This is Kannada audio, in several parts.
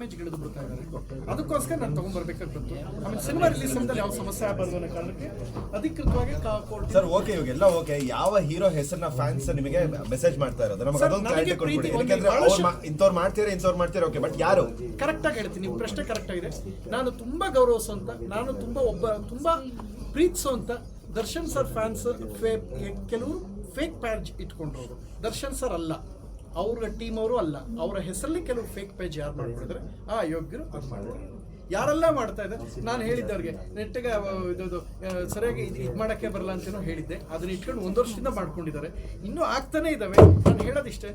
ಇಳಿದು ಬಿಡ್ತಾ ಇದ್ದಾರೆ. ಅದಕ್ಕೋಸ್ಕರ ನಾನು ತಗೊಂಡ್ಬರ್ಬೇಕಾಗ್ತದ್ದು. ಆಮೇಲೆ ಸಿನಿಮಾ ರಿಲೀಸ್ ಅಂತ ಯಾವ ಸಮಸ್ಯೆ ಆಗಬಾರ್ದು ಅನ್ನೋ ಕಾರಣಕ್ಕೆ ಅಧಿಕೃತವಾಗಿ ಸರ್ ಓಕೆ ಇವಾಗೆಲ್ಲ ಓಕೆ. ಯಾವ ಹೀರೋ ಹೆಸರನ್ನ ಫ್ಯಾನ್ಸ್ ನಿಮಗೆ ಮೆಸೇಜ್ ಮಾಡ್ತಾ ಇರೋದು ನಮಗೆ ಅದೊಂದು ಕ್ಲಾರಿಟಿ ಕೊಡ್ಬಿಡಿ. ಯಾಕಂದ್ರೆ ಇಂಥವ್ರು ಮಾಡ್ತೀರಾ ಓಕೆ, ಬಟ್ ಯಾರು ಕರೆಕ್ಟ್ ಆಗಿ ಹೇಳ್ತೀನಿ. ನಿಮ್ಮ ಪ್ರಶ್ನೆ ಕರೆಕ್ಟ್ ಆಗಿದೆ. ನಾನು ತುಂಬಾ ಗೌರವಿಸುವಂತ, ನಾನು ತುಂಬಾ ಪ್ರೀತಿಸುವಂತ ದರ್ಶನ್ ಸರ್ ಫ್ಯಾನ್ಸ್ ಕೆಲವರು ಫೇಕ್ ಪ್ಯಾಜ್ ಇಟ್ಕೊಂಡಿರೋದು. ದರ್ಶನ್ ಸರ್ ಅಲ್ಲ, ಅವ್ರ ಟೀಮ್ ಅವರು ಅಲ್ಲ, ಅವರ ಹೆಸರಲ್ಲಿ ಕೆಲವು ಫೇಕ್ ಪೇಜ್ ಯಾರು ಮಾಡ್ಬಿಡಿದ್ರೆ ಆ ಅಯೋಗ್ಯರು ಅದು ಮಾಡ್ತಾರೆ. ಯಾರೆಲ್ಲ ಮಾಡ್ತಾ ಇದ್ದಾರೆ, ನಾನು ಹೇಳಿದ್ದವ್ರಿಗೆ ನೆಟ್ಟಿಗೆ ಇದು ಸರಿಯಾಗಿ ಇದು ಮಾಡೋಕ್ಕೆ ಬರಲ್ಲ ಅಂತೇನೋ ಹೇಳಿದ್ದೆ. ಅದನ್ನ ಇಟ್ಕೊಂಡು 1 ವರ್ಷದಿಂದ ಮಾಡ್ಕೊಂಡಿದ್ದಾರೆ, ಇನ್ನೂ ಆಗ್ತಾನೆ ಇದ್ದಾವೆ. ನಾನು ಹೇಳೋದಿಷ್ಟೇ,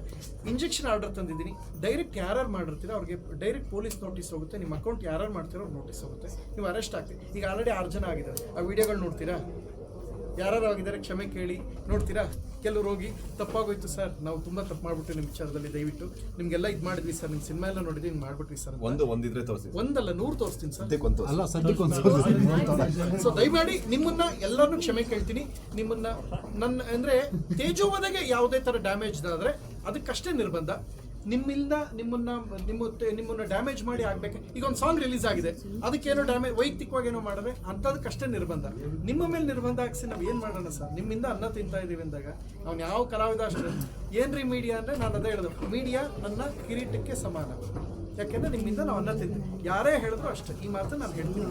ಇಂಜೆಕ್ಷನ್ ಆರ್ಡರ್ ತಂದಿದ್ದೀನಿ. ಡೈರೆಕ್ಟ್ ಯಾರು ಮಾಡಿರ್ತೀರೋ ಅವ್ರಿಗೆ ಡೈರೆಕ್ಟ್ ಪೊಲೀಸ್ ನೋಟಿಸ್ ಹೋಗುತ್ತೆ. ನಿಮ್ಮ ಅಕೌಂಟ್ ಯಾರು ಮಾಡ್ತೀರೋ ಅವ್ರು ನೋಟಿಸ್ ಹೋಗುತ್ತೆ, ನೀವು ಅರೆಸ್ಟ್ ಆಗ್ತೀವಿ. ಈಗ ಆಲ್ರೆಡಿ 6 ಜನ ಆಗಿದ್ದಾರೆ. ಆ ವಿಡಿಯೋಗಳು ನೋಡ್ತೀರಾ? ಯಾರು ಆಗಿದ್ದಾರೆ ಕ್ಷಮೆ ಕೇಳಿ ನೋಡ್ತೀರಾ? ಕೆಲವ್ರು ಹೋಗಿ ತಪ್ಪಾಗೋಯ್ತು ಸರ್, ನಾವು ತುಂಬ ತಪ್ಪು ಮಾಡ್ಬಿಟ್ಟು ನಿಮ್ಮ ವಿಚಾರದಲ್ಲಿ, ದಯವಿಟ್ಟು ನಿಮಗೆಲ್ಲ ಇದು ಮಾಡಿದ್ವಿ ಸರ್, ನಿಮ್ಮ ಸಿನಿಮಾ ಎಲ್ಲ ನೋಡಿದ್ವಿ, ಹಿಂಗೆ ಮಾಡ್ಬಿಟ್ವಿ ಸರ್. ಒಂದಿದ್ರೆ ತೋರಿಸಿ, ಒಂದಲ್ಲ 100 ತೋರಿಸ್ತೀನಿ ಸರ್. ಅಲ್ಲ ಸೊ ದಯಮಾಡಿ ನಿಮ್ಮನ್ನ ಎಲ್ಲರನ್ನೂ ಕ್ಷಮೆ ಕೇಳ್ತೀನಿ. ನಿಮ್ಮನ್ನ ನನ್ನ ತೇಜೋವಧೆಗೆ ಯಾವುದೇ ಥರ ಡ್ಯಾಮೇಜ್ ಆದರೆ ಅದಕ್ಕಷ್ಟೇ ನಿರ್ಬಂಧ. ನಿಮ್ಮನ್ನ ಡ್ಯಾಮೇಜ್ ಮಾಡಿ ಆಗ್ಬೇಕು. ಈಗ ಒಂದು ಸಾಂಗ್ ರಿಲೀಸ್ ಆಗಿದೆ, ಅದಕ್ಕೇನೋ ಡ್ಯಾಮೇಜ್ ವೈಯಕ್ತಿಕವಾಗಿ ಏನೋ ಮಾಡಿದ್ರೆ ಅಂಥದಕ್ಕಷ್ಟೇ ನಿರ್ಬಂಧ. ನಿಮ್ಮ ಮೇಲೆ ನಿರ್ಬಂಧ ಹಾಕ್ಸಿ ನಾವು ಏನು ಮಾಡೋಣ ಸರ್? ನಿಮ್ಮಿಂದ ಅನ್ನ ತಿಂತಾ ಇದ್ದೀವಿ ಅಂದಾಗ ಅವ್ನು ಯಾವ ಕಲಾವಿದ ಅಷ್ಟೇ. ಏನ್ರಿ ಮೀಡಿಯಾ ಅಂದರೆ ನಾನು ಅದೇ ಹೇಳಿದೆ, ಮೀಡಿಯಾ ನನ್ನ ಕಿರೀಟಕ್ಕೆ ಸಮಾನ. ಯಾಕೆಂದ್ರೆ ನಿಮ್ಮಿಂದ ನಾವು ಅನ್ನ ತಿಂತೀವಿ. ಯಾರೇ ಹೇಳಿದ್ರು ಅಷ್ಟೇ, ಈ ಮಾತನ್ನು ನಾನು ಹೇಳ್ತೀನಿ.